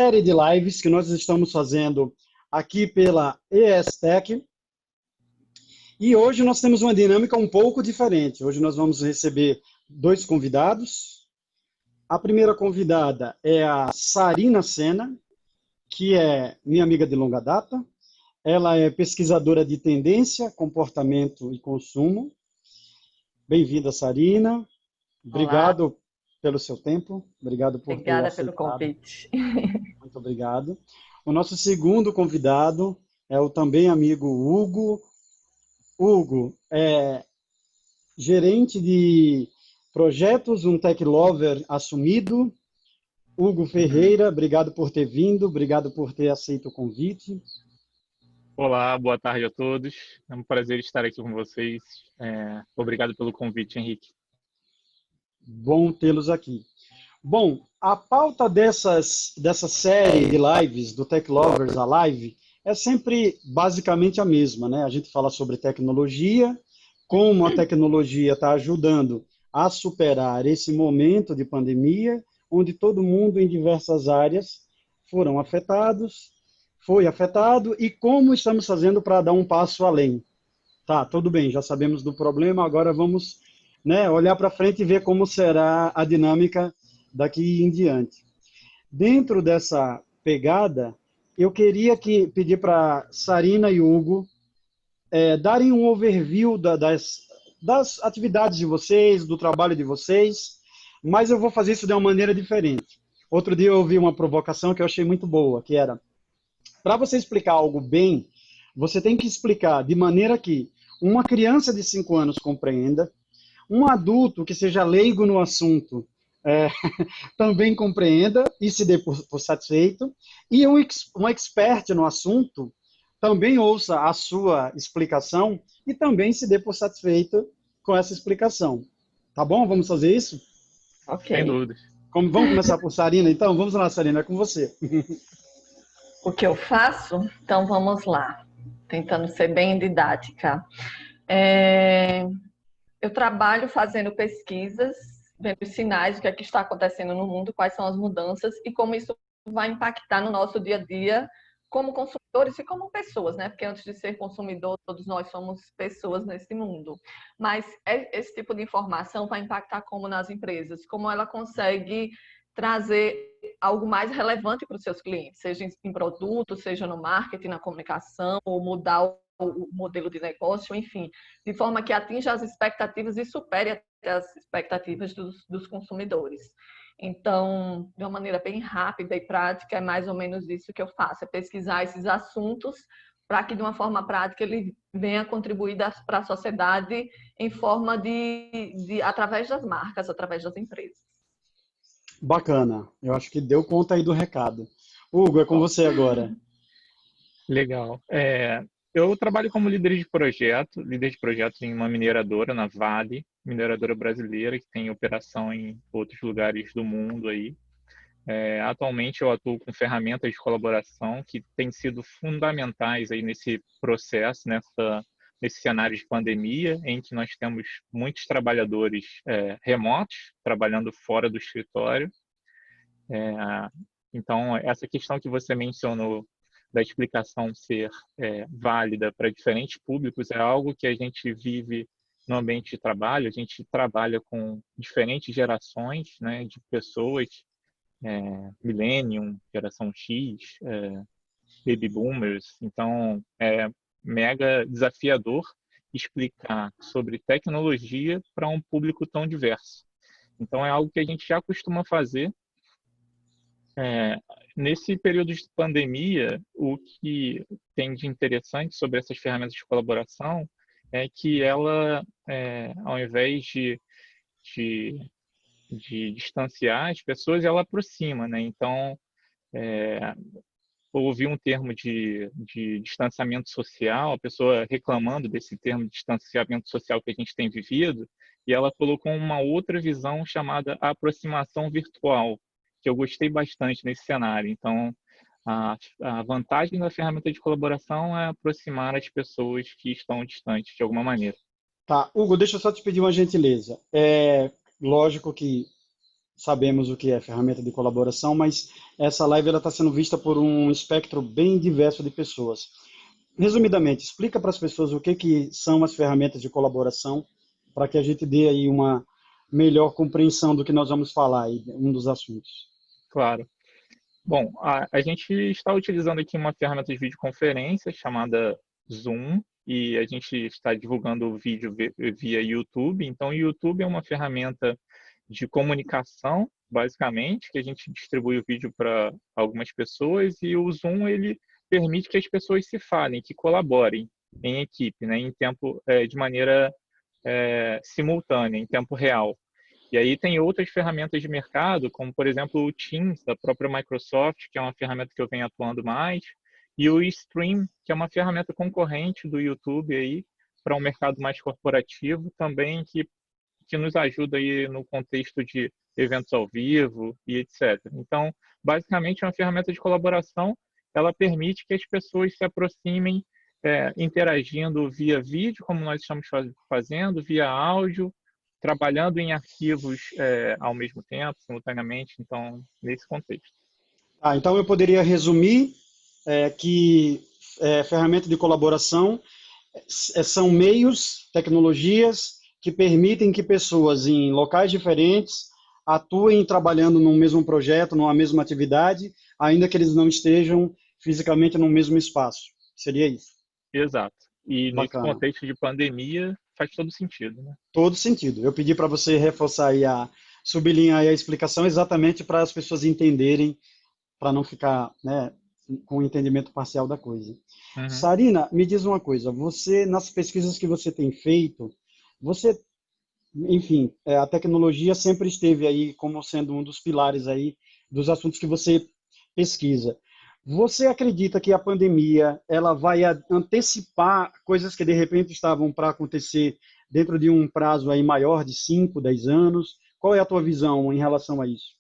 Série de lives que nós estamos fazendo aqui pela ESTEC. E hoje nós temos uma dinâmica um pouco diferente. Hoje nós vamos receber dois convidados. A primeira convidada é a Sarina Sena, que é minha amiga de longa data. Ela é pesquisadora de tendência, comportamento e consumo. Bem-vinda, Sarina. Olá, Obrigado pelo seu tempo. Obrigado por ter obrigada pelo aceitado. convite. Muito obrigado. O nosso segundo convidado é o também amigo Hugo. Hugo é gerente de projetos, um tech lover assumido. Hugo Ferreira, obrigado por ter vindo, obrigado por ter aceito o convite. Olá, boa tarde a todos. É um prazer estar aqui com vocês. Obrigado pelo convite, Henrique. Bom tê-los aqui. Bom, a pauta dessa série de lives do Tech Lovers Alive é sempre basicamente a mesma, né? A gente fala sobre tecnologia, como a tecnologia está ajudando a superar esse momento de pandemia, onde todo mundo em diversas áreas foi afetado, e como estamos fazendo para dar um passo além. Tá, tudo bem, já sabemos do problema, agora vamos, né, olhar para frente e ver como será a dinâmica daqui em diante. Dentro dessa pegada, eu queria pedir para Sarina e Hugo darem um overview das atividades de vocês, do trabalho de vocês, mas eu vou fazer isso de uma maneira diferente. Outro dia eu ouvi uma provocação que eu achei muito boa, que era, para você explicar algo bem, você tem que explicar de maneira que uma criança de 5 anos compreenda, um adulto que seja leigo no assunto também compreenda e se dê por satisfeito, e um expert no assunto também ouça a sua explicação e também se dê por satisfeito com essa explicação. Tá bom? Vamos fazer isso? Sem Ok. dúvidas. Vamos começar por Sarina, então? Vamos lá, Sarina, é com você. O que eu faço? Então vamos lá, tentando ser bem didática. Eu trabalho fazendo pesquisas, vendo os sinais do que é que está acontecendo no mundo, quais são as mudanças e como isso vai impactar no nosso dia a dia como consumidores e como pessoas, né? Porque antes de ser consumidor, todos nós somos pessoas nesse mundo. Mas esse tipo de informação vai impactar como nas empresas, como ela consegue trazer algo mais relevante para os seus clientes, seja em produto, seja no marketing, na comunicação, ou mudar o modelo de negócio, enfim, de forma que atinja as expectativas e supere até as expectativas dos consumidores. Então, de uma maneira bem rápida e prática, é mais ou menos isso que eu faço, é pesquisar esses assuntos para que, de uma forma prática, ele venha contribuir para a sociedade em forma através das marcas, através das empresas. Bacana, eu acho que deu conta aí do recado. Hugo, é com Bom, você agora. Legal. Eu trabalho como líder de projetos em uma mineradora, na Vale, mineradora brasileira, que tem operação em outros lugares do mundo aí. Atualmente eu atuo com ferramentas de colaboração que têm sido fundamentais aí nesse processo, nesse cenário de pandemia, em que nós temos muitos trabalhadores remotos, trabalhando fora do escritório. Então, essa questão que você mencionou da explicação ser válida para diferentes públicos é algo que a gente vive no ambiente de trabalho. A gente trabalha com diferentes gerações, né, de pessoas, Millennium, geração X, Baby Boomers. Então, é mega desafiador explicar sobre tecnologia para um público tão diverso. Então, é algo que a gente já costuma fazer. Nesse período de pandemia, o que tem de interessante sobre essas ferramentas de colaboração é que ela, ao invés de distanciar as pessoas, ela aproxima, né? Então, ouvi um termo de distanciamento social, a pessoa reclamando desse termo de distanciamento social que a gente tem vivido, e ela colocou uma outra visão chamada aproximação virtual, que eu gostei bastante nesse cenário. Então, a vantagem da ferramenta de colaboração é aproximar as pessoas que estão distantes de alguma maneira. Tá, Hugo, deixa eu só te pedir uma gentileza. Lógico que sabemos o que é ferramenta de colaboração, mas essa live está sendo vista por um espectro bem diverso de pessoas. Resumidamente, explica para as pessoas o que são as ferramentas de colaboração, para que a gente dê aí uma melhor compreensão do que nós vamos falar, aí, um dos assuntos. Claro. Bom, a gente está utilizando aqui uma ferramenta de videoconferência chamada Zoom, e a gente está divulgando o vídeo via YouTube. Então, o YouTube é uma ferramenta de comunicação, basicamente, que a gente distribui o vídeo para algumas pessoas, e o Zoom, ele permite que as pessoas se falem, que colaborem em equipe, né, em tempo, de maneira simultânea, em tempo real. E aí tem outras ferramentas de mercado, como, por exemplo, o Teams, da própria Microsoft, que é uma ferramenta que eu venho atuando mais, e o Stream, que é uma ferramenta concorrente do YouTube aí, para um mercado mais corporativo também, que nos ajuda aí no contexto de eventos ao vivo e etc. Então, basicamente, é uma ferramenta de colaboração, ela permite que as pessoas se aproximem interagindo via vídeo, como nós estamos fazendo, via áudio, trabalhando em arquivos ao mesmo tempo, simultaneamente, então, nesse contexto. Então, eu poderia resumir que ferramenta de colaboração são meios, tecnologias que permitem que pessoas em locais diferentes atuem trabalhando num mesmo projeto, numa mesma atividade, ainda que eles não estejam fisicamente no mesmo espaço. Seria isso? Exato. E nesse Bacana. contexto de pandemia, faz todo sentido, né? Todo sentido. Eu pedi para você reforçar aí sublinhar aí a explicação exatamente para as pessoas entenderem, para não ficar, né, com o entendimento parcial da coisa. Uhum. Sarina, me diz uma coisa, você, nas pesquisas que você tem feito, você, enfim, a tecnologia sempre esteve aí como sendo um dos pilares aí dos assuntos que você pesquisa. Você acredita que a pandemia ela vai antecipar coisas que de repente estavam para acontecer dentro de um prazo aí maior de 5, 10 anos? Qual é a tua visão em relação a isso?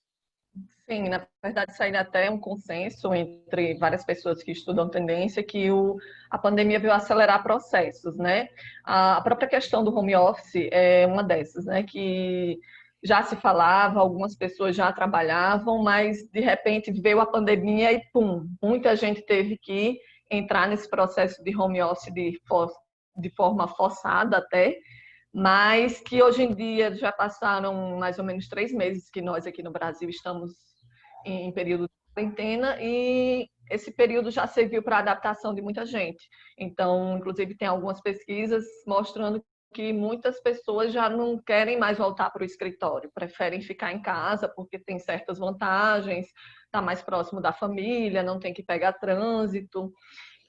Sim, na verdade, isso aí até é um consenso entre várias pessoas que estudam tendência que a pandemia veio acelerar processos, né? A própria questão do home office é uma dessas, né? Que já se falava, algumas pessoas já trabalhavam, mas de repente veio a pandemia e pum, muita gente teve que entrar nesse processo de home office de forma forçada até, mas que hoje em dia já passaram mais ou menos 3 meses que nós aqui no Brasil estamos em período de quarentena e esse período já serviu para a adaptação de muita gente. Então, inclusive, tem algumas pesquisas mostrando que muitas pessoas já não querem mais voltar para o escritório, preferem ficar em casa porque tem certas vantagens, está mais próximo da família, não tem que pegar trânsito.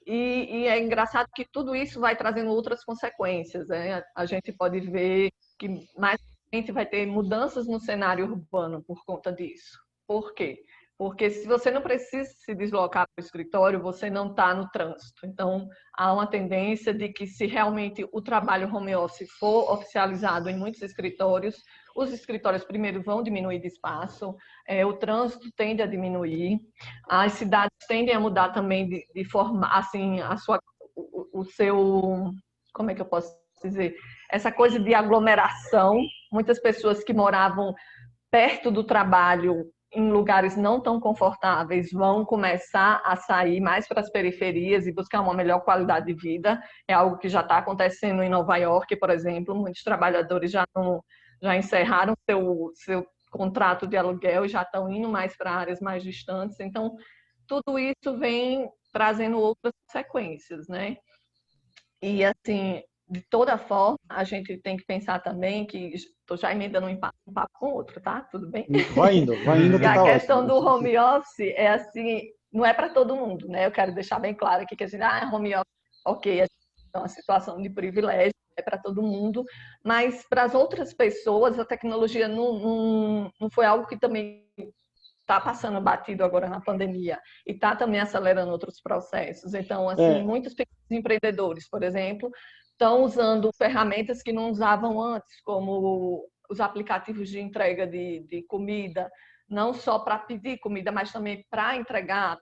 E é engraçado que tudo isso vai trazendo outras consequências, né? A gente pode ver que mais frente vai ter mudanças no cenário urbano por conta disso. Por quê? Porque se você não precisa se deslocar para o escritório, você não está no trânsito. Então, há uma tendência de que se realmente o trabalho home office for oficializado em muitos escritórios, os escritórios primeiro vão diminuir de espaço, o trânsito tende a diminuir, as cidades tendem a mudar também de forma, assim, o seu, como é que eu posso dizer? Essa coisa de aglomeração, muitas pessoas que moravam perto do trabalho em lugares não tão confortáveis vão começar a sair mais para as periferias e buscar uma melhor qualidade de vida. É algo que já está acontecendo em Nova York, por exemplo. Muitos trabalhadores já encerraram seu contrato de aluguel e já estão indo mais para áreas mais distantes. Então, tudo isso vem trazendo outras consequências, né? E, assim, de toda forma, a gente tem que pensar também que estou já emendando um papo com o outro, tá? Tudo bem? Vai indo E que a tá questão ótimo. do home office é assim, não é para todo mundo, né? Eu quero deixar bem claro aqui que assim, home office, ok, a gente tem uma situação de privilégio, é para todo mundo, mas para as outras pessoas a tecnologia não foi algo que também está passando batido agora na pandemia e está também acelerando outros processos. Então, assim, muitos pequenos empreendedores, por exemplo, estão usando ferramentas que não usavam antes, como os aplicativos de entrega de comida, não só para pedir comida, mas também para entregar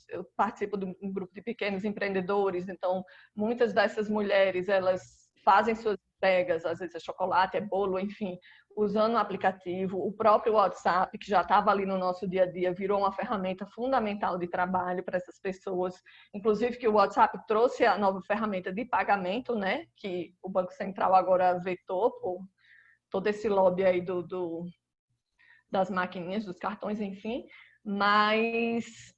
eu participo de um grupo de pequenos empreendedores, então muitas dessas mulheres, elas fazem suas entregas, às vezes é chocolate, é bolo, enfim, usando o aplicativo, o próprio WhatsApp, que já estava ali no nosso dia a dia, virou uma ferramenta fundamental de trabalho para essas pessoas. Inclusive que o WhatsApp trouxe a nova ferramenta de pagamento, né? Que o Banco Central agora vetou por todo esse lobby aí das maquininhas, dos cartões, enfim. Mas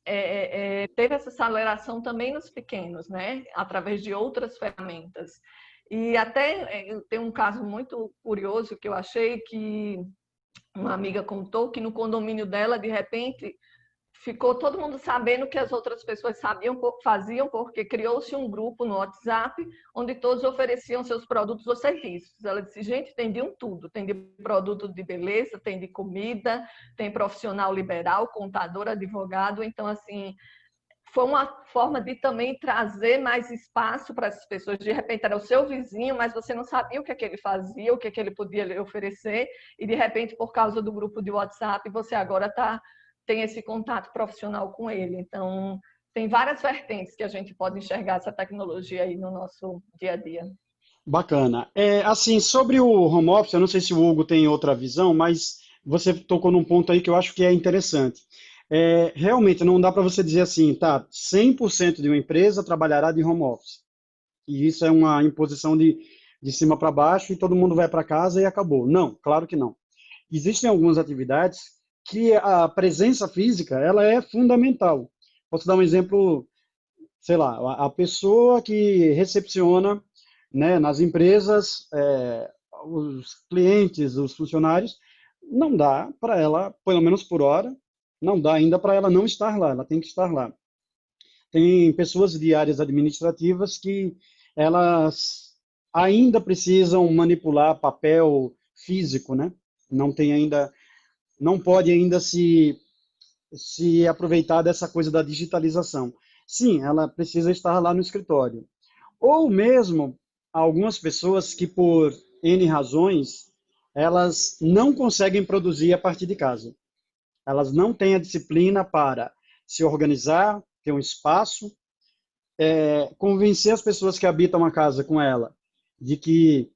teve essa aceleração também nos pequenos, né? Através de outras ferramentas. E até tem um caso muito curioso que eu achei que uma amiga contou que no condomínio dela, de repente, ficou todo mundo sabendo que as outras pessoas faziam, porque criou-se um grupo no WhatsApp onde todos ofereciam seus produtos ou serviços. Ela disse, gente, tem de um tudo. Tem de produto de beleza, tem de comida, tem profissional liberal, contador, advogado. Então, assim, foi uma forma de também trazer mais espaço para essas pessoas. De repente era o seu vizinho, mas você não sabia o que é que ele fazia, o que é que ele podia lhe oferecer, e de repente, por causa do grupo de WhatsApp, você agora tem esse contato profissional com ele. Então, tem várias vertentes que a gente pode enxergar essa tecnologia aí no nosso dia a dia. Bacana. Assim, sobre o home office, eu não sei se o Hugo tem outra visão, mas você tocou num ponto aí que eu acho que é interessante. Realmente, não dá para você dizer assim, tá, 100% de uma empresa trabalhará de home office. E isso é uma imposição de cima para baixo e todo mundo vai para casa e acabou. Não, claro que não. Existem algumas atividades que a presença física, ela é fundamental. Posso dar um exemplo, sei lá, a pessoa que recepciona, né, nas empresas, os clientes, os funcionários, não dá para ela, pelo menos por hora, não dá ainda para ela não estar lá, ela tem que estar lá. Tem pessoas de áreas administrativas que elas ainda precisam manipular papel físico, né? Não tem ainda, não pode ainda se aproveitar dessa coisa da digitalização. Sim, ela precisa estar lá no escritório. Ou mesmo algumas pessoas que por N razões, elas não conseguem produzir a partir de casa. Elas não têm a disciplina para se organizar, ter um espaço, convencer as pessoas que habitam a casa com ela de que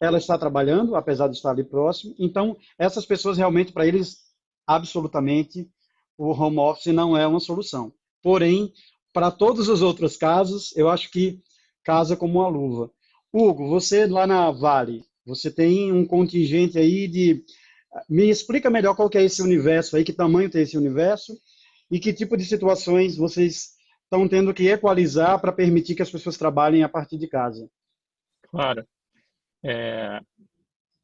ela está trabalhando, apesar de estar ali próximo. Então, essas pessoas realmente, para eles, absolutamente, o home office não é uma solução. Porém, para todos os outros casos, eu acho que casa como uma luva. Hugo, você lá na Vale, você tem um contingente aí de... Me explica melhor qual que é esse universo aí, que tamanho tem esse universo e que tipo de situações vocês estão tendo que equalizar para permitir que as pessoas trabalhem a partir de casa. Claro. É,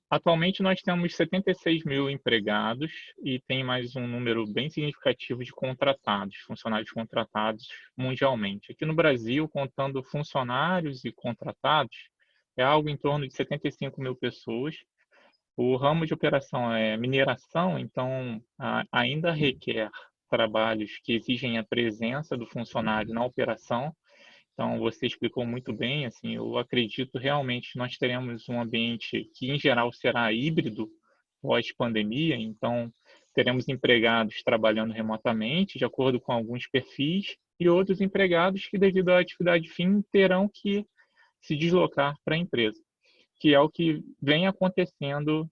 Atualmente nós temos 76 mil empregados e tem mais um número bem significativo de contratados, funcionários contratados mundialmente. Aqui no Brasil, contando funcionários e contratados, é algo em torno de 75 mil pessoas. O ramo de operação é mineração, então ainda requer trabalhos que exigem a presença do funcionário na operação. Então, você explicou muito bem, assim, eu acredito realmente que nós teremos um ambiente que, em geral, será híbrido pós-pandemia, então teremos empregados trabalhando remotamente, de acordo com alguns perfis, e outros empregados que, devido à atividade fim, terão que se deslocar para a empresa, que é o que vem acontecendo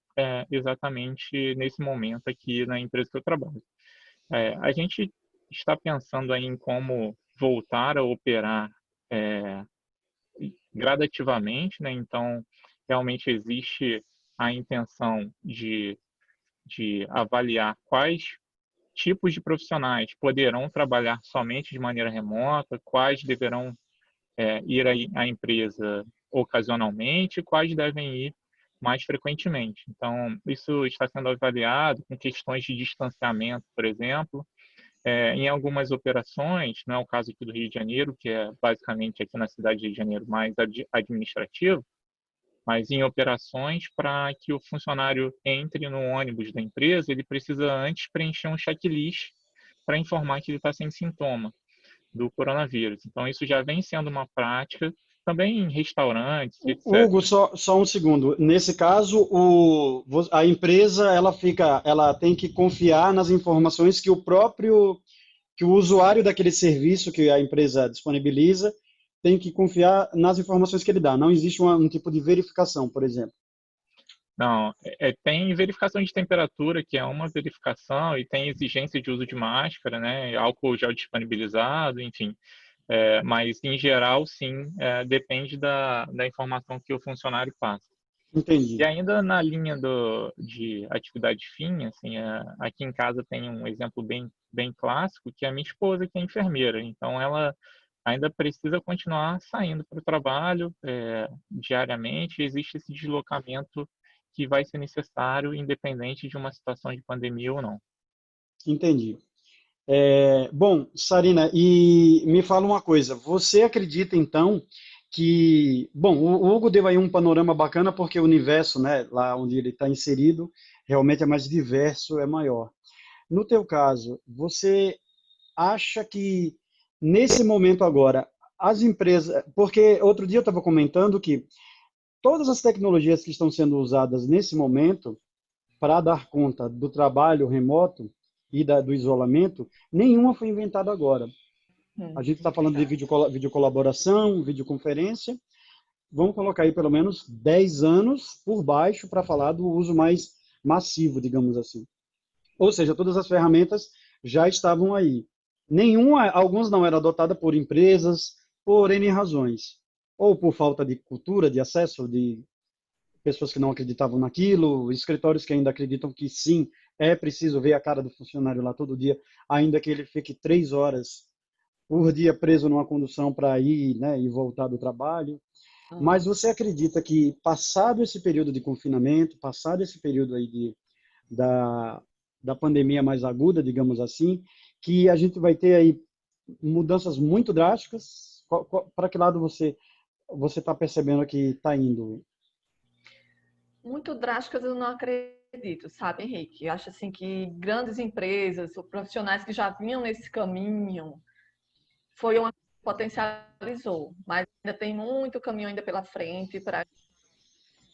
exatamente nesse momento aqui na empresa que eu trabalho. A gente está pensando aí em como voltar a operar gradativamente, né? Então, realmente existe a intenção de avaliar quais tipos de profissionais poderão trabalhar somente de maneira remota, quais deverão ir à empresa ocasionalmente, quais devem ir mais frequentemente. Então, isso está sendo avaliado com questões de distanciamento, por exemplo. Em algumas operações, não é o caso aqui do Rio de Janeiro, que é basicamente aqui na cidade de Rio de Janeiro mais administrativo, mas em operações para que o funcionário entre no ônibus da empresa, ele precisa antes preencher um checklist para informar que ele está sem sintoma do coronavírus. Então, isso já vem sendo uma prática também em restaurantes, etc. Hugo, só um segundo. Nesse caso, a empresa ela tem que confiar nas informações que que o usuário daquele serviço que a empresa disponibiliza tem que confiar nas informações que ele dá. Não existe um tipo de verificação, por exemplo. Não, tem verificação de temperatura, que é uma verificação, e tem exigência de uso de máscara, né? Álcool gel disponibilizado, enfim. Mas, em geral, sim, depende da informação que o funcionário passa. E Entendi. ainda na linha de atividade fim, assim, aqui em casa tem um exemplo bem clássico, que é a minha esposa, que é enfermeira. Então, ela ainda precisa continuar saindo para o trabalho diariamente. Existe esse deslocamento que vai ser necessário, independente de uma situação de pandemia ou não. Entendi. Bom, Sarina, e me fala uma coisa. Você acredita, então, que... Bom, o Hugo deu aí um panorama bacana porque o universo, né, lá onde ele está inserido, realmente é mais diverso, é maior. No teu caso, você acha que, nesse momento agora, as empresas... Porque outro dia eu estava comentando que todas as tecnologias que estão sendo usadas nesse momento para dar conta do trabalho remoto e do isolamento, nenhuma foi inventada agora. A gente está falando de videocolaboração, videoconferência. Vamos colocar aí pelo menos 10 anos por baixo para falar do uso mais massivo, digamos assim. Ou seja, todas as ferramentas já estavam aí. Algumas não eram adotadas por empresas, por N razões. Ou por falta de cultura, de acesso, de pessoas que não acreditavam naquilo, escritórios que ainda acreditam que sim, é preciso ver a cara do funcionário lá todo dia, ainda que ele fique 3 horas por dia preso numa condução para ir, né, e voltar do trabalho. Mas você acredita que, passado esse período de confinamento, passado esse período aí da, da pandemia mais aguda, digamos assim, que a gente vai ter aí mudanças muito drásticas? Para que lado você está percebendo que está indo? Muito drásticas eu não acredito, sabe, Henrique? Eu acho assim que grandes empresas, ou profissionais que já vinham nesse caminho, foi uma que potencializou, mas ainda tem muito caminho ainda pela frente para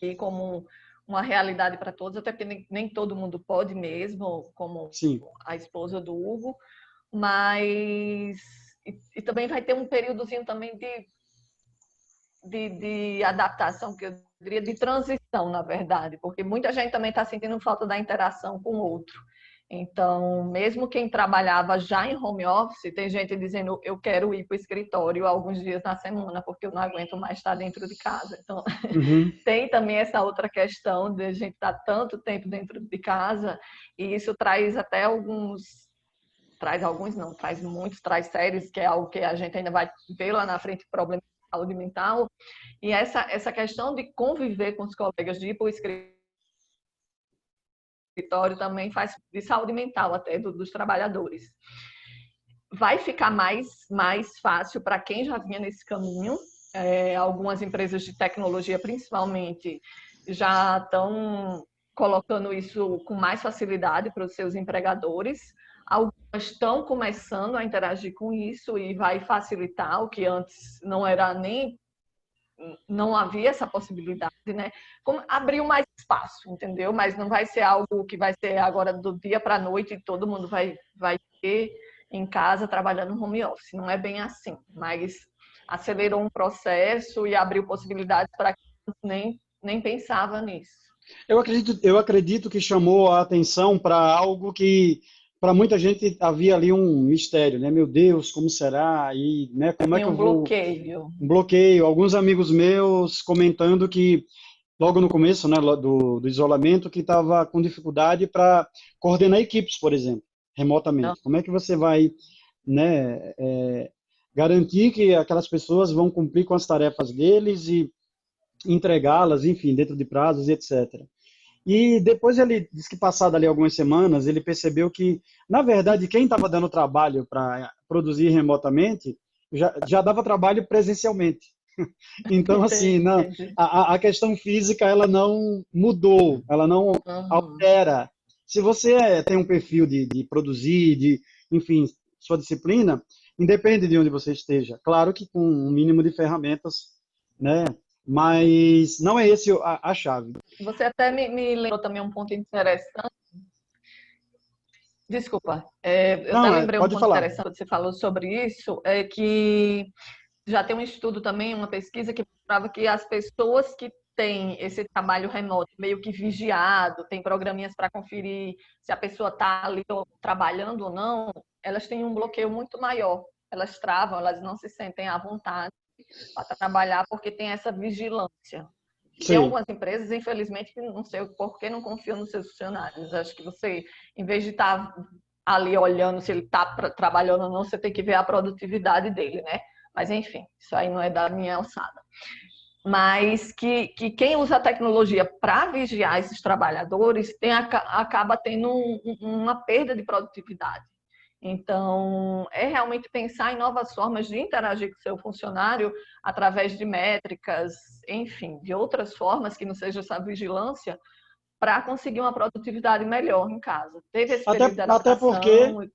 ir como uma realidade para todos, até porque nem todo mundo pode mesmo, como Sim, a esposa do Hugo, mas e também vai ter um períodozinho também de adaptação, que eu diria de transição, na verdade, porque muita gente também está sentindo falta da interação com o outro. Então, mesmo quem trabalhava já em home office, tem gente dizendo eu quero ir para o escritório alguns dias na semana, porque eu não aguento mais estar dentro de casa. Então, uhum, tem também essa outra questão de a gente estar tanto tempo dentro de casa, e isso traz até alguns não, traz muitos, traz sérios, que é algo que a gente ainda vai ver lá na frente, problema de saúde mental. E essa questão de conviver com os colegas, de ir para o escritório também faz de saúde mental até dos trabalhadores. Vai ficar mais fácil para quem já vinha nesse caminho. Algumas empresas de tecnologia, principalmente, já estão colocando isso com mais facilidade para os seus empregadores. Algumas estão começando a interagir com isso e vai facilitar o que antes não havia essa possibilidade, né? Como abriu mais espaço, entendeu? Mas não vai ser algo que vai ser agora do dia para a noite e todo mundo vai ter em casa trabalhando no home office. Não é bem assim, mas acelerou um processo e abriu possibilidades para quem nem pensava nisso. Eu acredito que chamou a atenção para algo que para muita gente havia ali um mistério, né? Meu Deus, como será? E, né, como é Tem que eu um vou... bloqueio. Um bloqueio. Alguns amigos meus comentando que logo no começo, né, do isolamento, que estava com dificuldade para coordenar equipes, por exemplo, Não, remotamente. Como é que você vai, né, garantir que aquelas pessoas vão cumprir com as tarefas deles e entregá-las, enfim, dentro de prazos e etc. E depois ele disse que, passado ali algumas semanas, ele percebeu que, na verdade, quem estava dando trabalho para produzir remotamente já dava trabalho presencialmente. Então, assim, não, entende. a questão física ela não mudou, ela não Uhum. altera. Se você tem um perfil de produzir, enfim, sua disciplina, independe de onde você esteja. Claro que com um mínimo de ferramentas, né? Mas não é esse a chave. Você até me lembrou também um ponto interessante. Desculpa, eu até Não, lembrei um pode ponto falar. interessante que você falou sobre isso, que já tem um estudo também, uma pesquisa que mostrava que as pessoas que tem esse trabalho remoto meio que vigiado, tem programinhas para conferir se a pessoa está ali trabalhando ou não, elas têm um bloqueio muito maior. Elas travam, elas não se sentem à vontade para trabalhar porque tem essa vigilância. Tem Sim. algumas empresas, infelizmente, que não sei por que não confiam nos seus funcionários. Acho que você, em vez de estar ali olhando se ele está trabalhando ou não, você tem que ver a produtividade dele, né? Mas, enfim, isso aí não é da minha alçada. Mas que quem usa a tecnologia para vigiar esses trabalhadores acaba tendo uma perda de produtividade. Então, é realmente pensar em novas formas de interagir com o seu funcionário através de métricas, enfim, de outras formas que não seja essa vigilância, para conseguir uma produtividade melhor em casa. Teve esse período de Até porque, adaptação.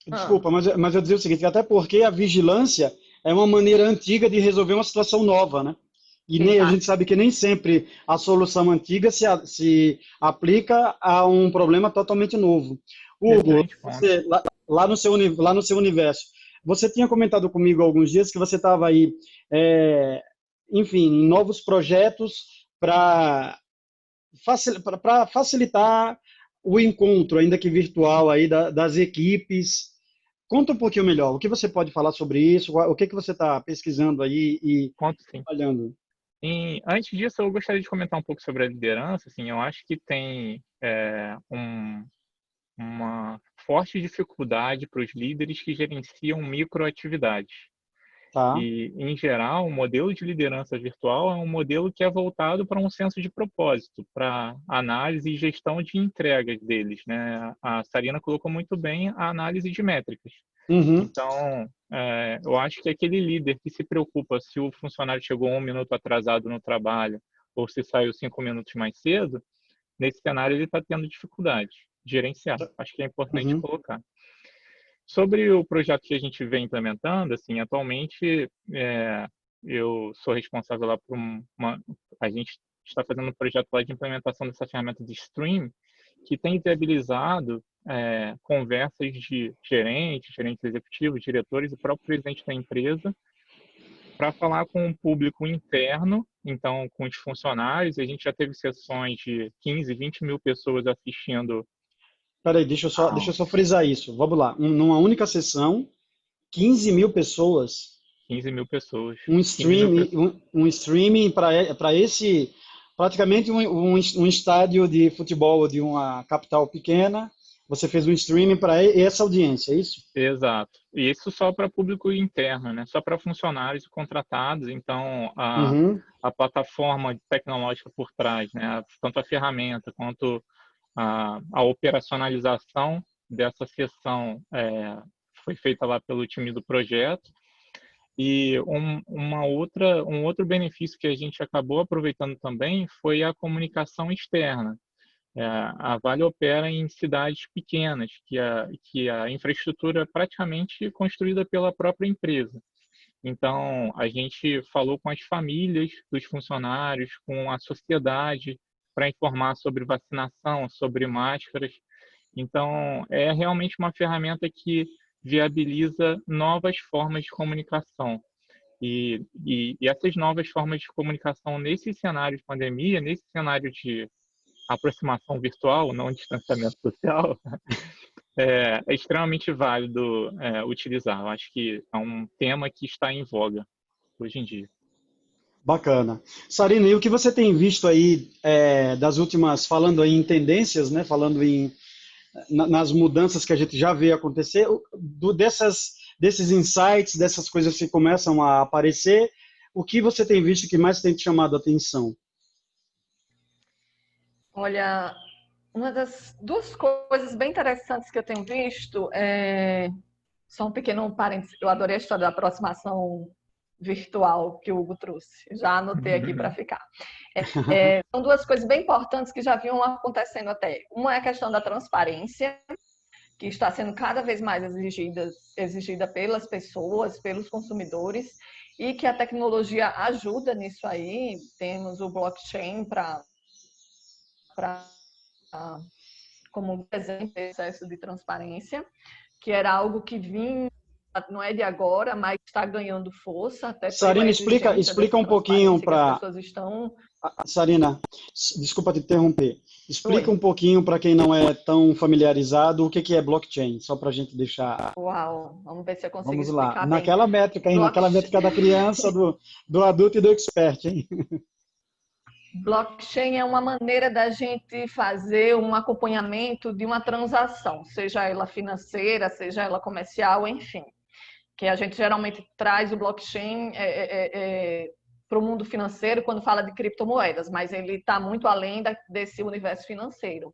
desculpa, mas eu dizia o seguinte, até porque a vigilância é uma maneira antiga de resolver uma situação nova, né? E a Exato. gente sabe que nem sempre a solução antiga se aplica a um problema totalmente novo. Hugo, Excelente ponto. você, lá no seu universo, você tinha comentado comigo há alguns dias que você estava aí, enfim, em novos projetos para facilitar o encontro, ainda que virtual, aí das equipes. Conta um pouquinho melhor, o que você pode falar sobre isso, o que você está pesquisando aí e Conto sim. trabalhando? Antes disso, eu gostaria de comentar um pouco sobre a liderança. Assim, eu acho que tem uma forte dificuldade para os líderes que gerenciam microatividades. Tá. E, em geral, o modelo de liderança virtual é um modelo que é voltado para um senso de propósito, para análise e gestão de entregas deles, né? A Sarina colocou muito bem a análise de métricas. Uhum. Então, eu acho que aquele líder que se preocupa se o funcionário chegou 1 minuto atrasado no trabalho ou se saiu 5 minutos mais cedo, nesse cenário ele está tendo dificuldade de gerenciar. Acho que é importante Uhum. colocar. Sobre o projeto que a gente vem implementando, assim, atualmente eu sou responsável lá por a gente está fazendo um projeto lá de implementação dessa ferramenta de Stream, que tem viabilizado conversas de gerentes executivos, diretores e próprio presidente da empresa para falar com o público interno, então com os funcionários. A gente já teve sessões de 15, 20 mil pessoas assistindo. Peraí, deixa eu só frisar isso. Vamos lá. Numa única sessão, 15 mil pessoas, 15 mil pessoas. um 15 mil streaming, pessoas. um streaming para esse, praticamente um estádio de futebol de uma capital pequena. Você fez um streaming para essa audiência, é isso? Exato. E isso só para público interno, né? Só para funcionários contratados. Então, Uhum. a plataforma tecnológica por trás, né? Tanto a ferramenta quanto a operacionalização dessa sessão foi feita lá pelo time do projeto. E um outro benefício que a gente acabou aproveitando também foi a comunicação externa. A Vale opera em cidades pequenas, que a infraestrutura é praticamente construída pela própria empresa. Então, a gente falou com as famílias dos funcionários, com a sociedade, para informar sobre vacinação, sobre máscaras. Então, é realmente uma ferramenta que viabiliza novas formas de comunicação. E essas novas formas de comunicação nesse cenário de pandemia, nesse cenário de aproximação virtual, não distanciamento social, é extremamente válido utilizar. Eu acho que é um tema que está em voga hoje em dia. Bacana. Sarina, e o que você tem visto aí das últimas, falando aí em tendências, né? Falando nas mudanças que a gente já vê acontecer, desses insights, dessas coisas que começam a aparecer, o que você tem visto que mais tem te chamado a atenção? Olha, uma das duas coisas bem interessantes que eu tenho visto só um pequeno parênteses. Eu adorei a história da aproximação virtual que o Hugo trouxe. Já anotei aqui para ficar. São duas coisas bem importantes que já vinham acontecendo até. Uma é a questão da transparência, que está sendo cada vez mais exigida pelas pessoas, pelos consumidores, e que a tecnologia ajuda nisso aí. Temos o blockchain como exemplo desse processo de transparência, que era algo que vinha, não é de agora, mas está ganhando força, até pela Sarina, exigência explica dessa um pouquinho transparência que as para pessoas estão Sarina, desculpa te interromper. Explica Oi. um pouquinho para quem não é tão familiarizado o que que é blockchain, só para a gente deixar. Uau, vamos ver se eu consigo Vamos lá. explicar bem. Naquela métrica, hein? Naquela Blockchain, métrica da criança, do adulto e do expert, hein? blockchain é uma maneira da gente fazer um acompanhamento de uma transação, seja ela financeira, seja ela comercial, enfim. Que a gente geralmente traz o blockchain para o mundo financeiro quando fala de criptomoedas, mas ele está muito além desse universo financeiro.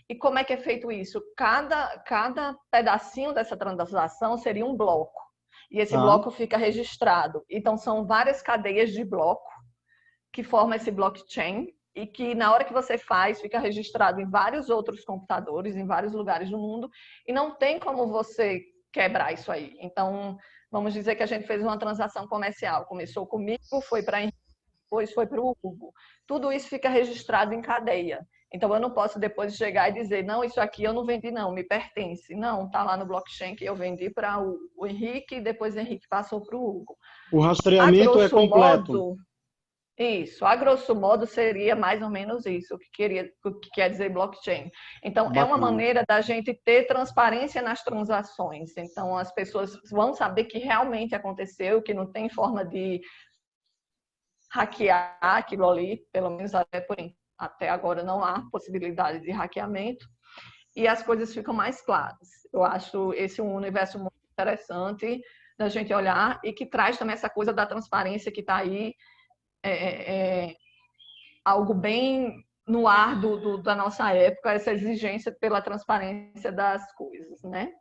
E como é que é feito isso? Cada pedacinho dessa transação seria um bloco, e esse Tá. bloco fica registrado. Então, são várias cadeias de bloco que formam esse blockchain, e que na hora que você faz, fica registrado em vários outros computadores, em vários lugares do mundo, e não tem como você quebrar isso aí. Então, vamos dizer que a gente fez uma transação comercial. Começou comigo, foi para Henrique, depois foi para o Hugo. Tudo isso fica registrado em cadeia. Então, eu não posso depois chegar e dizer, não, isso aqui eu não vendi, não, me pertence. Não, está lá no blockchain que eu vendi para o Henrique, e depois o Henrique passou para o Hugo. O A rastreamento é grosso completo. modo, isso, a grosso modo seria mais ou menos isso, o que quer dizer blockchain. Então, é uma Bacana. maneira da gente ter transparência nas transações. Então, as pessoas vão saber que realmente aconteceu, que não tem forma de hackear aquilo ali, pelo menos até agora não há possibilidade de hackeamento, e as coisas ficam mais claras. Eu acho esse um universo muito interessante da gente olhar, e que traz também essa coisa da transparência que está aí, algo bem no ar da nossa época, essa exigência pela transparência das coisas, né?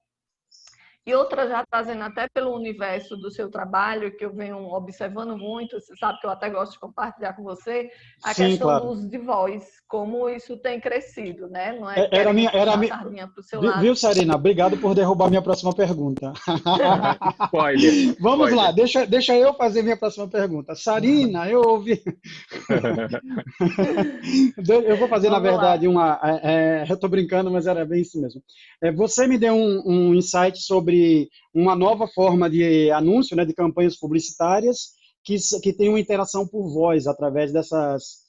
E outra, já trazendo até pelo universo do seu trabalho, que eu venho observando muito, você sabe que eu até gosto de compartilhar com você, a Sim, questão do claro. uso de voz, como isso tem crescido, né? Não é Era querendo minha, era puxar a minha... sardinha para o seu lado. Viu, Sarina? Obrigado por derrubar minha próxima pergunta. Spoiler, Vamos lá, spoiler. deixa eu fazer minha próxima pergunta. Sarina, eu ouvi. Eu vou fazer, na Vamos lá. verdade, eu estou brincando, mas era bem isso mesmo. Você me deu um insight sobre uma nova forma de anúncio, né, de campanhas publicitárias que tem uma interação por voz através essas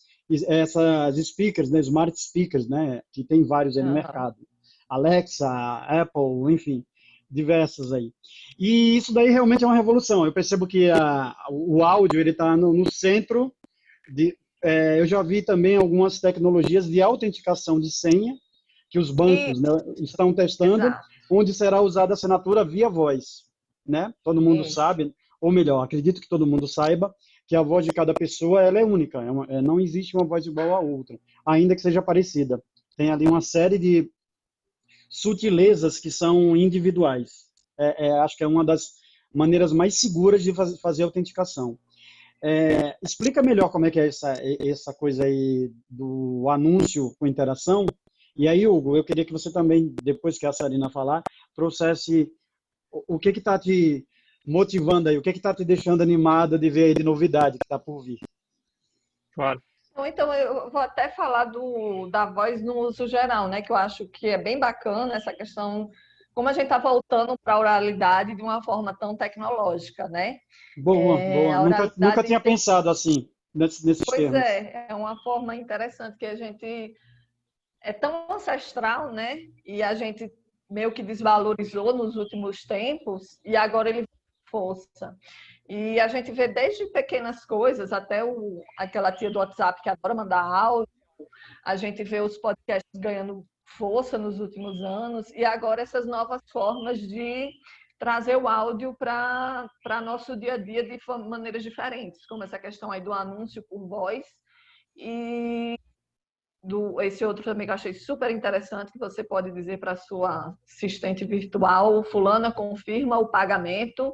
speakers, né, smart speakers, né, que tem vários aí no Uhum. mercado. Alexa, Apple, enfim, diversas aí. E isso daí realmente é uma revolução. Eu percebo que o áudio ele está no centro de, eu já vi também algumas tecnologias de autenticação de senha que os bancos, né, Isso, estão testando, exato. onde será usada a assinatura via voz, né? Todo mundo Isso. sabe, ou melhor, acredito que todo mundo saiba que a voz de cada pessoa ela é única, não existe uma voz igual à outra, ainda que seja parecida. Tem ali uma série de sutilezas que são individuais. Acho que é uma das maneiras mais seguras de fazer autenticação. Explica melhor como é que é essa coisa aí do anúncio com interação. E aí, Hugo, eu queria que você também, depois que a Sarina falar, trouxesse o que está te motivando aí, o que está te deixando animada de ver aí de novidade que está por vir. Claro. Então, eu vou até falar da voz no uso geral, né? Que eu acho que é bem bacana essa questão, como a gente está voltando para a oralidade de uma forma tão tecnológica, né? Boa, boa. A Nunca oralidade tinha tem... pensado assim, nesses Pois termos. é uma forma interessante que a gente é tão ancestral, né? E a gente meio que desvalorizou nos últimos tempos, e agora ele força. E a gente vê desde pequenas coisas até aquela tia do WhatsApp que adora mandar áudio, a gente vê os podcasts ganhando força nos últimos anos, e agora essas novas formas de trazer o áudio para nosso dia a dia de maneiras diferentes, como essa questão aí do anúncio por voz, e esse outro também que eu achei super interessante, que você pode dizer para a sua assistente virtual, fulana confirma o pagamento,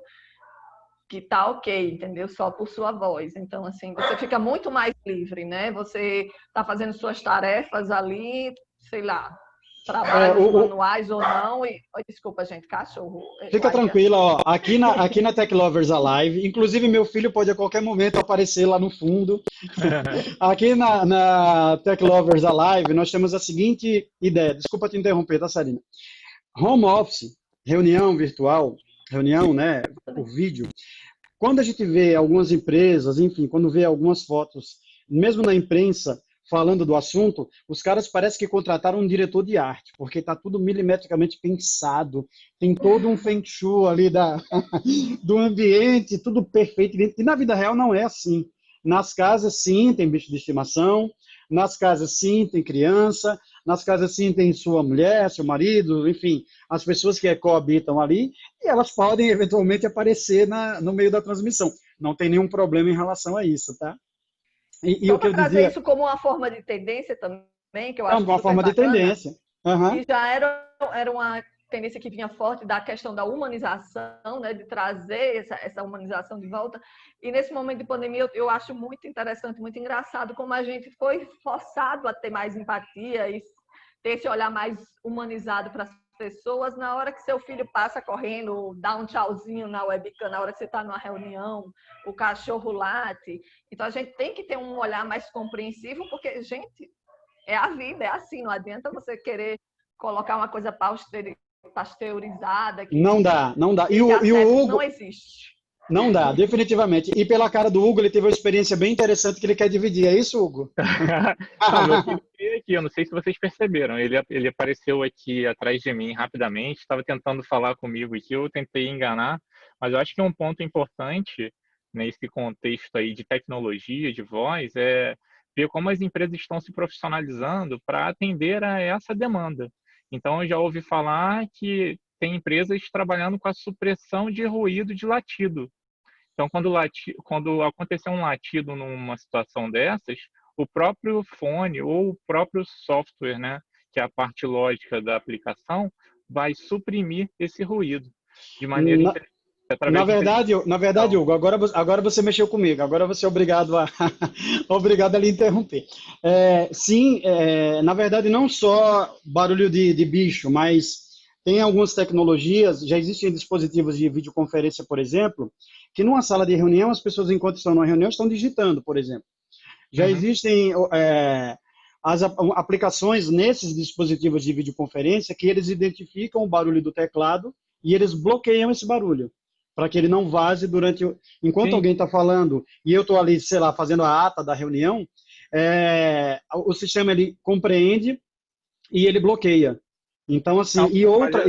que tá ok, entendeu? Só por sua voz. Então, assim, você fica muito mais livre, né? Você tá fazendo suas tarefas ali, sei lá, É, trabalhos manuais ou não, e... Desculpa, gente, cachorro. Fica tranquila, ó. Aqui na Tech Lovers Alive, inclusive meu filho pode a qualquer momento aparecer lá no fundo. Aqui na Tech Lovers Alive, nós temos a seguinte ideia. Desculpa te interromper, tá, Sarina? Home office, reunião virtual, reunião, né, por vídeo. Quando a gente vê algumas empresas, enfim, quando vê algumas fotos mesmo na imprensa, falando do assunto, os caras parecem que contrataram um diretor de arte, porque está tudo milimetricamente pensado, tem todo um feng shui ali do ambiente, tudo perfeito. E na vida real não é assim. Nas casas, sim, tem bicho de estimação, nas casas, sim, tem criança, nas casas, sim, tem sua mulher, seu marido, enfim, as pessoas que coabitam ali, e elas podem eventualmente aparecer no meio da transmissão. Não tem nenhum problema em relação a isso, tá? E Só o que para eu trazer dizia, isso como uma forma de tendência também, que eu é acho uma super forma de bacana, tendência. Uhum. e já era uma tendência que vinha forte da questão da humanização, né, de trazer essa humanização de volta. E nesse momento de pandemia, eu acho muito interessante, muito engraçado como a gente foi forçado a ter mais empatia e ter esse olhar mais humanizado para as pessoas na hora que seu filho passa correndo, dá um tchauzinho na webcam, na hora que você está numa reunião, o cachorro late. Então, a gente tem que ter um olhar mais compreensivo, porque, gente, é a vida, é assim, não adianta você querer colocar uma coisa pasteurizada Não dá, não dá. que dá E certo, o isso não Hugo, existe. não dá, definitivamente. E pela cara do Hugo, ele teve uma experiência bem interessante que ele quer dividir. É isso, Hugo? Não, meu filho veio aqui, eu não sei se vocês perceberam. Ele apareceu aqui atrás de mim rapidamente, estava tentando falar comigo aqui, eu tentei enganar, mas eu acho que um ponto importante nesse contexto aí de tecnologia, de voz, é ver como as empresas estão se profissionalizando para atender a essa demanda. Então, eu já ouvi falar que tem empresas trabalhando com a supressão de ruído de latido. Então, quando acontecer um latido numa situação dessas, o próprio fone ou o próprio software, né, que é a parte lógica da aplicação, vai suprimir esse ruído de maneira Na, inteligente, através de inteligência na verdade, artificial. Hugo, agora você mexeu comigo. Agora você é obrigado obrigado a lhe interromper. Sim, na verdade, não só barulho de bicho, mas tem algumas tecnologias, já existem dispositivos de videoconferência, por exemplo, que numa sala de reunião, as pessoas, enquanto estão numa reunião, estão digitando, por exemplo. Já Uhum. existem as aplicações nesses dispositivos de videoconferência que eles identificam o barulho do teclado e eles bloqueiam esse barulho para que ele não vaze enquanto Sim, alguém está falando e eu estou ali, sei lá, fazendo a ata da reunião, o sistema ele compreende e ele bloqueia. Então, assim, não, e mas outra,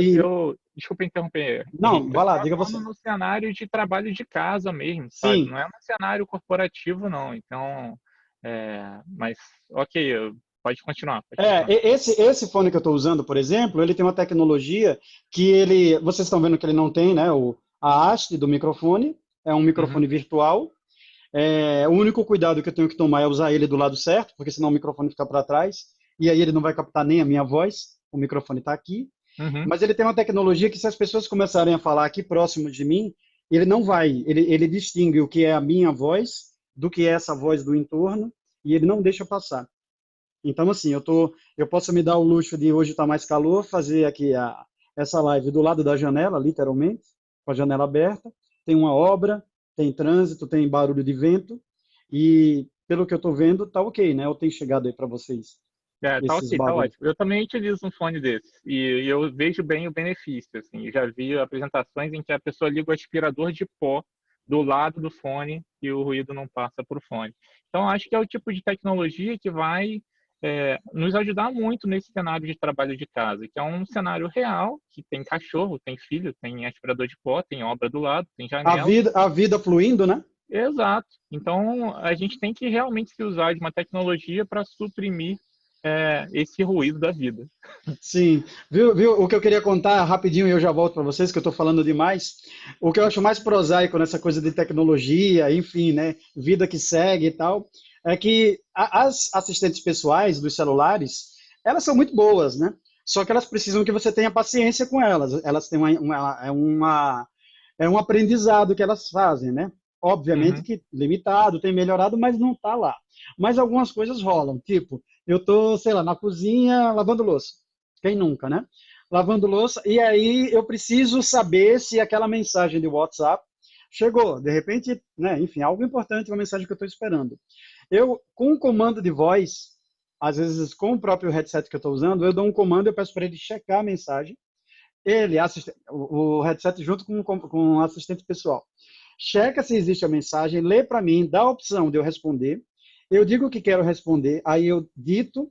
desculpa interromper, não, Henrique, eu vai lá, estava diga você. falando no cenário de trabalho de casa mesmo, sabe? Sim, Não é no cenário corporativo, não. Então, mas, ok, pode continuar, pode continuar. esse fone que eu estou usando, por exemplo, ele tem uma tecnologia que vocês estão vendo que ele não tem, né, a haste do microfone, é um Uhum. microfone virtual. O único cuidado que eu tenho que tomar é usar ele do lado certo, porque senão o microfone fica para trás, e aí ele não vai captar nem a minha voz, o microfone está aqui. Uhum. Mas ele tem uma tecnologia que se as pessoas começarem a falar aqui próximo de mim, ele não vai, ele distingue o que é a minha voz do que é essa voz do entorno, e ele não deixa passar. Então, assim, eu posso me dar o luxo de hoje estar mais calor, fazer aqui essa live do lado da janela, literalmente, com a janela aberta. Tem uma obra, tem trânsito, tem barulho de vento, e pelo que eu estou vendo, tá ok, né? Eu tenho chegado aí para vocês Tá esses ok, tá barulhos. ótimo. Eu também utilizo um fone desse e eu vejo bem o benefício, assim. Eu já vi apresentações em que a pessoa liga o aspirador de pó do lado do fone e o ruído não passa para o fone. Então, acho que é o tipo de tecnologia que vai nos ajudar muito nesse cenário de trabalho de casa, que é um cenário real, que tem cachorro, tem filho, tem aspirador de pó, tem obra do lado, tem janela. A vida fluindo, né? Exato. Então, a gente tem que realmente se usar de uma tecnologia para suprimir esse ruído da vida. Sim, viu? O que eu queria contar rapidinho e eu já volto para vocês, que eu estou falando demais. O que eu acho mais prosaico nessa coisa de tecnologia, enfim, né? Vida que segue e tal, é que as assistentes pessoais dos celulares, elas são muito boas, né? Só que elas precisam que você tenha paciência com elas. Elas têm é um aprendizado que elas fazem, né? Obviamente Uhum. que limitado, tem melhorado, mas não está lá. Mas algumas coisas rolam, tipo, eu tô, sei lá, na cozinha lavando louça. Quem nunca, né? Lavando louça, e aí eu preciso saber se aquela mensagem de WhatsApp chegou. De repente, né? Enfim, algo importante, uma mensagem que eu estou esperando. Eu, com o comando de voz, às vezes com o próprio headset que eu estou usando, eu dou um comando, eu peço para ele checar a mensagem. Ele, o headset junto com o assistente pessoal. Checa se existe a mensagem, lê para mim, dá a opção de eu responder. eu digo que quero responder, aí eu dito,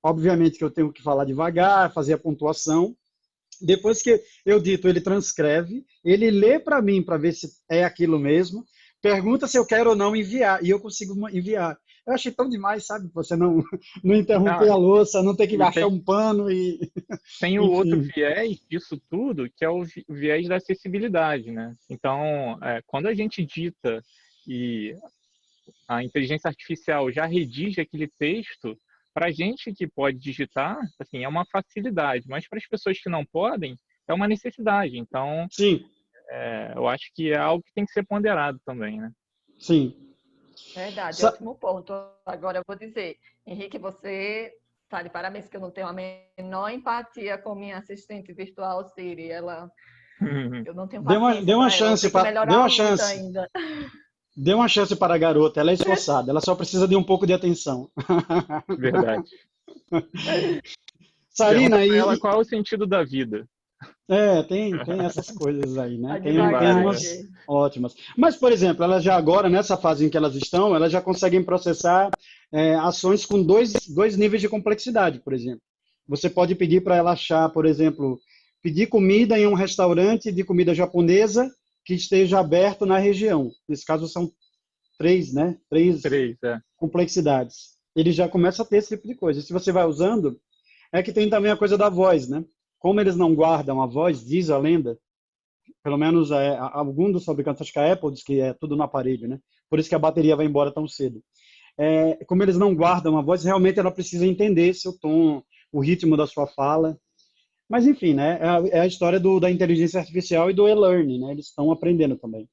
obviamente que eu tenho que falar devagar, fazer a pontuação. Depois que eu dito, ele transcreve, ele lê para mim para ver se é aquilo mesmo, pergunta se eu quero ou não enviar, e eu consigo enviar. Eu achei tão demais, sabe? Você não, não interromper Não, a louça, não ter que e achar um pano e. tem o outro Enfim. viés disso tudo, que é o viés da acessibilidade, né? Então, quando a gente dita e a inteligência artificial já redige aquele texto, para a gente que pode digitar, assim, é uma facilidade, mas para as pessoas que não podem, é uma necessidade. Então, Sim, eu acho que é algo que tem que ser ponderado também, né? sim. Verdade, Sa- ótimo ponto. Agora eu vou dizer, Henrique, você está de parabéns que eu não tenho a menor empatia com minha assistente virtual Siri. Eu não tenho Dê paciência uma para ela, eu chance tenho que para, dê uma melhorar muito chance, ainda. dê uma chance para a garota. Ela é esforçada, ela só precisa de um pouco de atenção. Verdade. Pergunta Sarina, para ela qual é o sentido da vida. tem essas coisas aí, né? Vai Tem devagar Várias, umas aqui. ótimas. Mas, por exemplo, elas já agora, nessa fase em que elas estão, elas já conseguem processar ações com dois níveis de complexidade, por exemplo. Você pode pedir para ela achar, por exemplo, pedir comida em um restaurante de comida japonesa que esteja aberto na região. Nesse caso, são três, né? Três três, é. complexidades. Ele já começa a ter esse tipo de coisa. Se você vai usando, é que tem também a coisa da voz, né? Como eles não guardam a voz, diz a lenda, pelo menos algum dos fabricantes, acho que a Apple diz que é tudo no aparelho, né? Por isso que a bateria vai embora tão cedo. Como eles não guardam a voz, realmente ela precisa entender seu tom, o ritmo da sua fala. Mas enfim, né? É a história da inteligência artificial e do e-learning, né? Eles estão aprendendo também.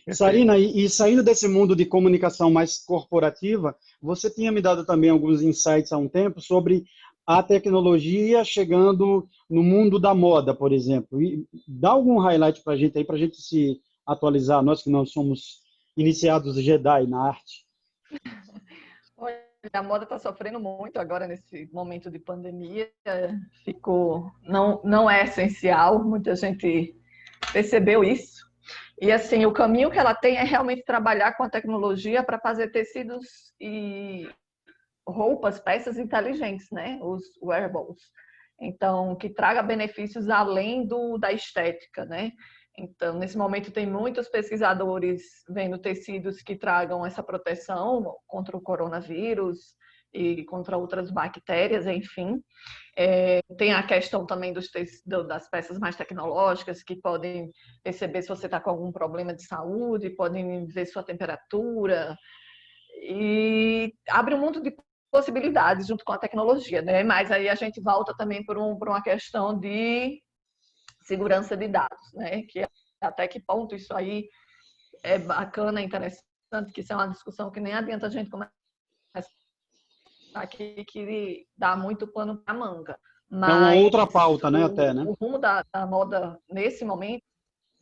Perfeito. Sarina, e saindo desse mundo de comunicação mais corporativa, você tinha me dado também alguns insights há um tempo sobre a tecnologia chegando no mundo da moda, por exemplo. E dá algum highlight para a gente aí, para a gente se atualizar, nós que não somos iniciados Jedi na arte. Olha, a moda está sofrendo muito agora nesse momento de pandemia. Ficou, não é essencial, muita gente percebeu isso. E assim, o caminho que ela tem é realmente trabalhar com a tecnologia para fazer tecidos e roupas, peças inteligentes, né? Os wearables. Então, que traga benefícios além da estética, né? Então, nesse momento, tem muitos pesquisadores vendo tecidos que tragam essa proteção contra o coronavírus e contra outras bactérias, enfim. Tem a questão também das peças mais tecnológicas, que podem perceber se você está com algum problema de saúde, podem ver sua temperatura, e abre um mundo de possibilidades junto com a tecnologia, né? Mas aí a gente volta também por uma questão de segurança de dados, né? Que até que ponto isso aí é bacana, é interessante, que isso é uma discussão que nem adianta a gente começar aqui, que dá muito pano para manga. É uma Mas outra pauta, né, até, né? o rumo da moda nesse momento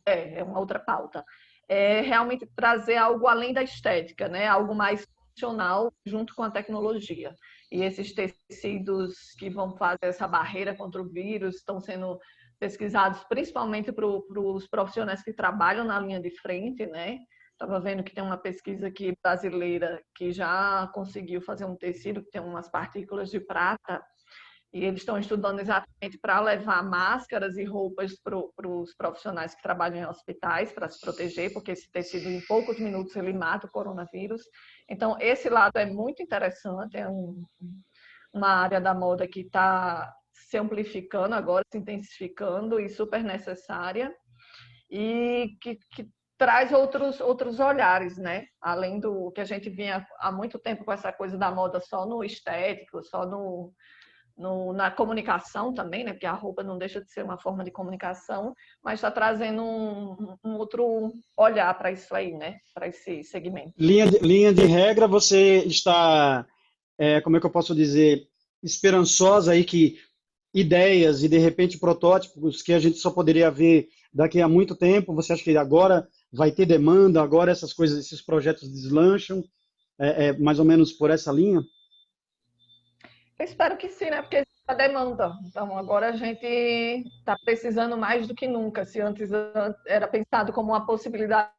é uma outra pauta. É realmente trazer algo além da estética, né? Algo mais funcional junto com a tecnologia. E esses tecidos que vão fazer essa barreira contra o vírus estão sendo pesquisados principalmente para os profissionais que trabalham na linha de frente, né? Estava vendo que tem uma pesquisa aqui brasileira que já conseguiu fazer um tecido que tem umas partículas de prata, e eles estão estudando exatamente para levar máscaras e roupas para os profissionais que trabalham em hospitais para se proteger, porque esse tecido em poucos minutos ele mata o coronavírus. Então, esse lado é muito interessante, uma área da moda que está se amplificando agora, se intensificando e super necessária, e que traz outros olhares, né? Além do que a gente vinha há muito tempo com essa coisa da moda só no estético, só na comunicação também, né? Porque a roupa não deixa de ser uma forma de comunicação, mas está trazendo um outro olhar para isso aí, né? Para esse segmento. Linha de regra, você está, como é que eu posso dizer, esperançosa aí que ideias e, de repente, protótipos que a gente só poderia ver daqui a muito tempo, você acha que agora vai ter demanda, agora essas coisas, esses projetos deslancham, mais ou menos por essa linha? Eu espero que sim, né? Porque a demanda. Então, agora a gente está precisando mais do que nunca. Se antes era pensado como uma possibilidade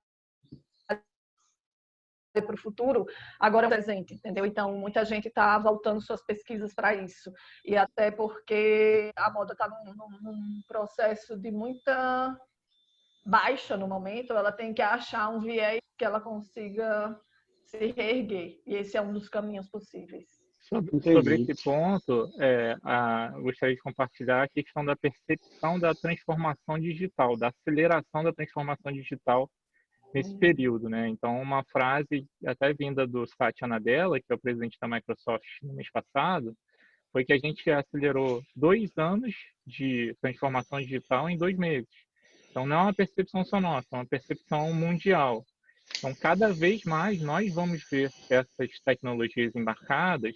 para o futuro, agora é o presente, entendeu? Então, muita gente está voltando suas pesquisas para isso. E até porque a moda está num processo de muita baixa no momento, ela tem que achar um viés que ela consiga se reerguer. E esse é um dos caminhos possíveis. Sobre Entendi. esse ponto, gostaria de compartilhar a questão da percepção da transformação digital, da aceleração da transformação digital nesse período, né? Então, uma frase até vinda do Satya Nadella, que é o presidente da Microsoft no mês passado, foi que a gente acelerou 2 anos de transformação digital em 2 meses. Então, não é uma percepção só nossa, é uma percepção mundial. Então, cada vez mais nós vamos ver essas tecnologias embarcadas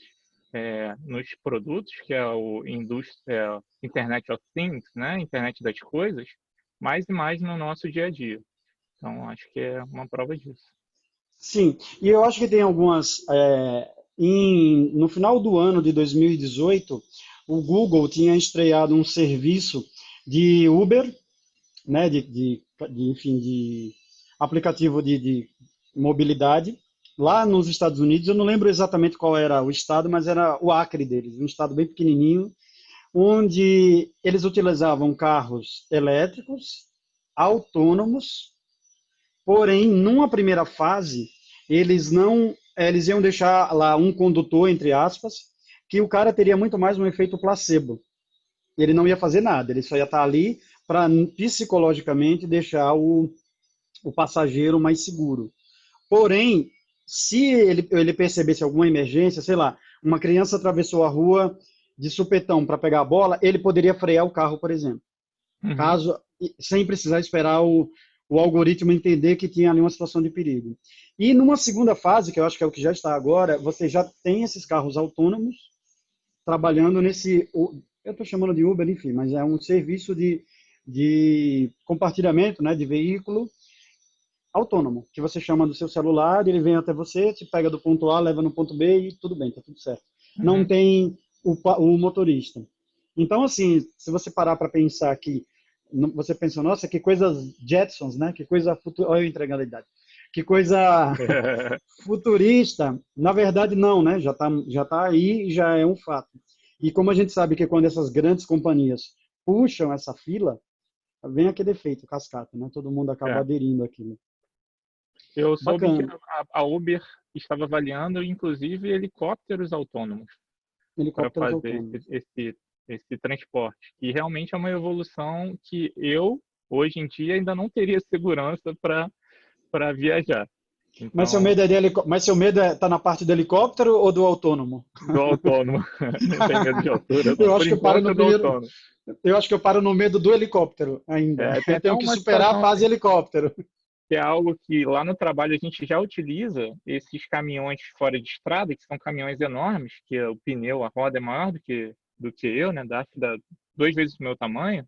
nos produtos, que é o Internet of Things, né? Internet das coisas, mais e mais no nosso dia a dia. Então, acho que é uma prova disso. Sim, e eu acho que tem algumas. No final do ano de 2018, o Google tinha estreado um serviço de Uber, né, enfim, de aplicativo de mobilidade, lá nos Estados Unidos. Eu não lembro exatamente qual era o estado, mas era o Acre deles, um estado bem pequenininho, onde eles utilizavam carros elétricos, autônomos. Porém, numa primeira fase, eles iam deixar lá um condutor, entre aspas, que o cara teria muito mais um efeito placebo. Ele não ia fazer nada, ele só ia estar ali para psicologicamente deixar o passageiro mais seguro. Porém, se ele percebesse alguma emergência, sei lá, uma criança atravessou a rua de supetão para pegar a bola, ele poderia frear o carro, por exemplo. Caso, sem precisar esperar o algoritmo entender que tinha ali uma situação de perigo. E numa segunda fase, que eu acho que é o que já está agora, você já tem esses carros autônomos trabalhando eu estou chamando de Uber, enfim, mas é um serviço de compartilhamento, né, de veículo autônomo, que você chama do seu celular, ele vem até você, te pega do ponto A, leva no ponto B e tudo bem, tá tudo certo. Não tem o motorista. Então, assim, se você parar para pensar que você pensa, nossa, que coisas Jetsons, né? Que coisa olha eu entregando a idade. Que coisa futurista. Na verdade, não, né? Já tá aí e já é um fato. E como a gente sabe que quando essas grandes companhias puxam essa fila, vem aquele efeito cascata, né? Todo mundo acaba aderindo àquilo. Eu soube Bacana. que a Uber estava avaliando, inclusive, helicópteros autônomos para Helicópteros fazer autônomos. esse transporte. E realmente é uma evolução que eu, hoje em dia, ainda não teria segurança para viajar. Então, Mas seu medo tá na parte do helicóptero ou do autônomo? do autônomo. Não tem medo de altura, não. Eu acho Por que eu paro enquanto, no é do primeiro. autônomo. Eu acho que eu paro no medo do helicóptero ainda. Tem Eu até tenho que uma superar a situação fase helicóptero. que é algo que lá no trabalho a gente já utiliza, esses caminhões fora de estrada, que são caminhões enormes, que o pneu, a roda é maior do que eu, né? Dá 2 vezes o meu tamanho.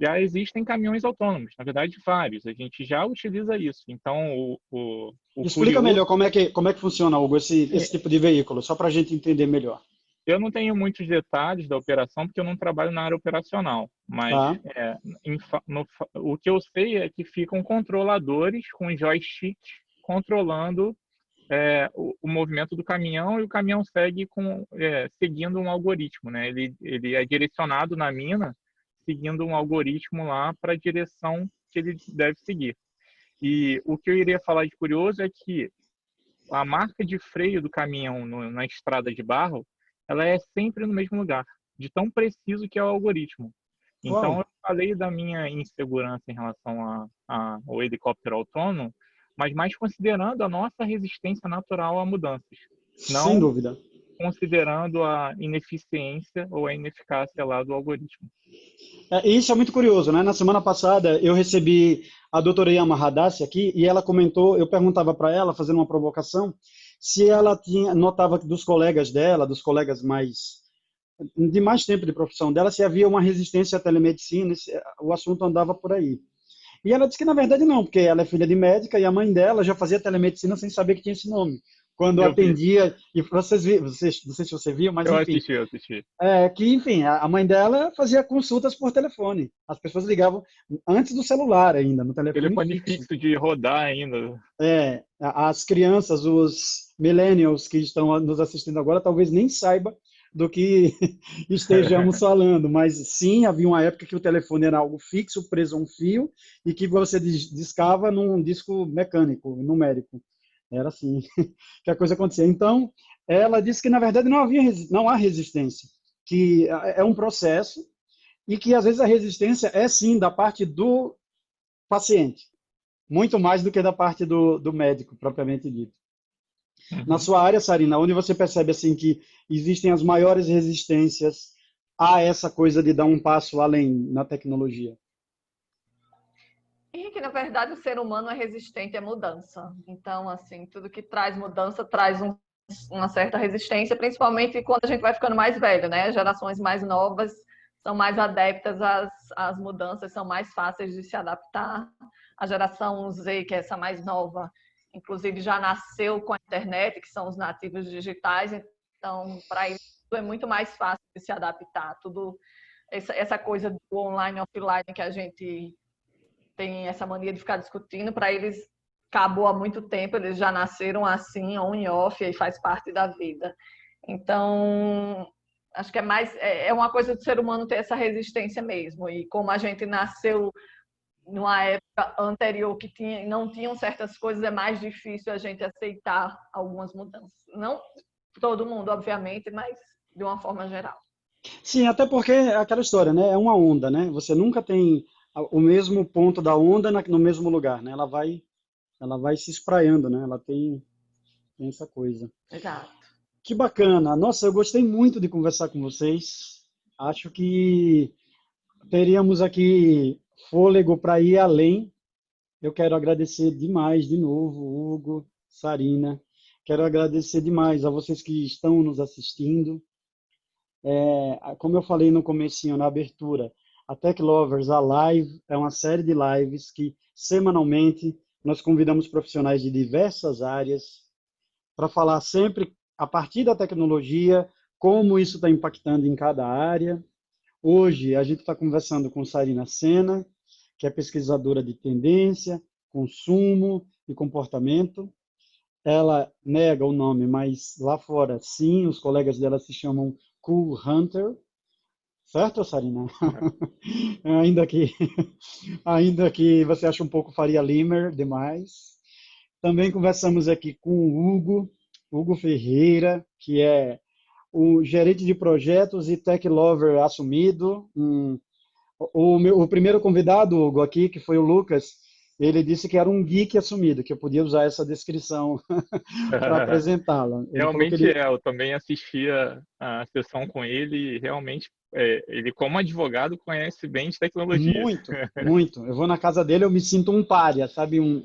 Já existem caminhões autônomos, na verdade vários. A gente já utiliza isso. Então, o Explica curioso, melhor como é que funciona, Hugo, esse tipo de veículo, só para a gente entender melhor. eu não tenho muitos detalhes da operação, porque eu não trabalho na área operacional, mas Tá? o que eu sei é que ficam controladores com joysticks controlando o movimento do caminhão, e o caminhão segue seguindo um algoritmo, né? Ele é direcionado na mina, seguindo um algoritmo lá para a direção que ele deve seguir. E o que eu iria falar de curioso é que a marca de freio do caminhão na estrada de barro, ela é sempre no mesmo lugar, de tão preciso que é o algoritmo. Então, Uau. eu falei da minha insegurança em relação ao helicóptero autônomo, mas mais considerando a nossa resistência natural a mudanças, Sem não dúvida. considerando a ineficiência ou a ineficácia lá do algoritmo. Isso é muito curioso, né? Na semana passada eu recebi a doutora Yama Hadassi aqui e ela comentou, eu perguntava para ela, fazendo uma provocação, se ela notava dos colegas dela, dos colegas de mais tempo de profissão dela, se havia uma resistência à telemedicina, o assunto andava por aí. E ela disse que na verdade não, porque ela é filha de médica e a mãe dela já fazia telemedicina sem saber que tinha esse nome. quando Eu vi. atendia, e vocês, não sei se você viu, mas Eu enfim, assisti, eu assisti. que enfim, a mãe dela fazia consultas por telefone. As pessoas ligavam antes do celular ainda, no telefone Telefone fixo. fixo de rodar ainda. As crianças, os millennials que estão nos assistindo agora, talvez nem saiba do que estejamos falando, mas sim, havia uma época que o telefone era algo fixo, preso a um fio, e que você discava num disco mecânico, numérico. Era assim que a coisa acontecia. Então, ela disse que, na verdade, não há resistência, que é um processo e que, às vezes, a resistência é, sim, da parte do paciente, muito mais do que da parte do médico, propriamente dito. Na Uhum. sua área, Sarina, onde você percebe assim que existem as maiores resistências a essa coisa de dar um passo além na tecnologia? E que, na verdade, o ser humano é resistente à mudança. Então, assim, tudo que traz mudança traz uma certa resistência, principalmente quando a gente vai ficando mais velho, né? Gerações mais novas são mais adeptas às mudanças, são mais fáceis de se adaptar. A geração Z, que é essa mais nova, inclusive já nasceu com a internet, que são os nativos digitais, então, para eles, tudo é muito mais fácil de se adaptar. Tudo, essa coisa do online e offline que a gente tem essa mania de ficar discutindo, para eles acabou há muito tempo, eles já nasceram assim, on e off, e faz parte da vida. Então, acho que é uma coisa do ser humano ter essa resistência mesmo. E como a gente nasceu numa época anterior que não tinham certas coisas, é mais difícil a gente aceitar algumas mudanças. Não todo mundo, obviamente, mas de uma forma geral. Sim, até porque é aquela história, né? É uma onda, né? Você nunca tem o mesmo ponto da onda no mesmo lugar, né? Ela vai se espraiando, né? Ela tem essa coisa. Exato. Que bacana. Nossa, eu gostei muito de conversar com vocês. Acho que teríamos aqui fôlego para ir além. Eu quero agradecer demais de novo, Hugo, Sarina. Quero agradecer demais a vocês que estão nos assistindo. Como eu falei no comecinho, na abertura, a Tech Lovers, a live, é uma série de lives que semanalmente nós convidamos profissionais de diversas áreas para falar sempre a partir da tecnologia, como isso está impactando em cada área. Hoje a gente está conversando com Sarina Sena, que é pesquisadora de tendência, consumo e comportamento. Ela nega o nome, mas lá fora, sim, os colegas dela se chamam Cool Hunter, certo, Sarina? ainda que, ainda que você ache um pouco Faria Limer demais. Também conversamos aqui com o Hugo Ferreira, que é o gerente de projetos e tech lover assumido. O primeiro convidado, Hugo, aqui, que foi o Lucas, ele disse que era um geek assumido, que eu podia usar essa descrição para apresentá-lo. Ele falou que Realmente ele. é, eu também assistia a sessão com ele e realmente ele como advogado conhece bem de tecnologia. Muito, muito. Eu vou na casa dele, eu me sinto um pária, sabe? Um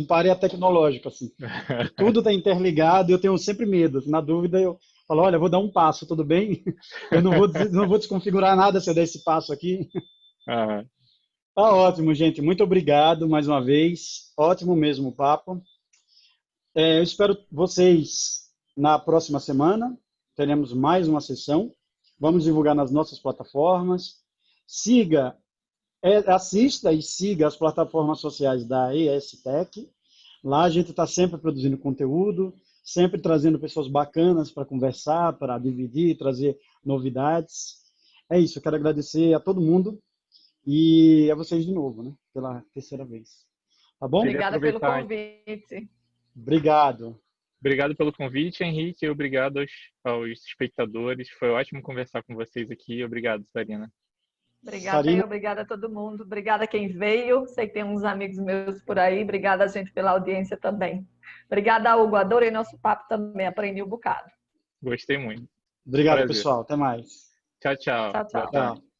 pária tecnológico, assim. Que tudo está interligado e eu tenho sempre medo. Na dúvida, eu falo, olha, eu vou dar um passo, tudo bem? Eu não vou desconfigurar nada se eu der esse passo aqui. Ah, Tá ótimo, gente. Muito obrigado mais uma vez. Ótimo mesmo o papo. Eu espero vocês na próxima semana. Teremos mais uma sessão. Vamos divulgar nas nossas plataformas. Assista e siga as plataformas sociais da ESTech. Lá a gente está sempre produzindo conteúdo, sempre trazendo pessoas bacanas para conversar, para dividir, trazer novidades. É isso, eu quero agradecer a todo mundo e a vocês de novo, né, pela terceira vez. Tá bom? queria Obrigada pelo aproveitar. convite. Obrigado. Obrigado pelo convite, Henrique, e obrigado aos espectadores. Foi ótimo conversar com vocês aqui. Obrigado, Sarina. Obrigada e Sarina, obrigada a todo mundo. Obrigada a quem veio. Sei que tem uns amigos meus por aí. Obrigada a gente pela audiência também. Obrigada, Hugo. Adorei nosso papo também. Aprendi um bocado. Gostei muito. obrigado, Prazer. pessoal. Até mais. Tchau, tchau. Tchau, Boa tchau. tarde. Tchau.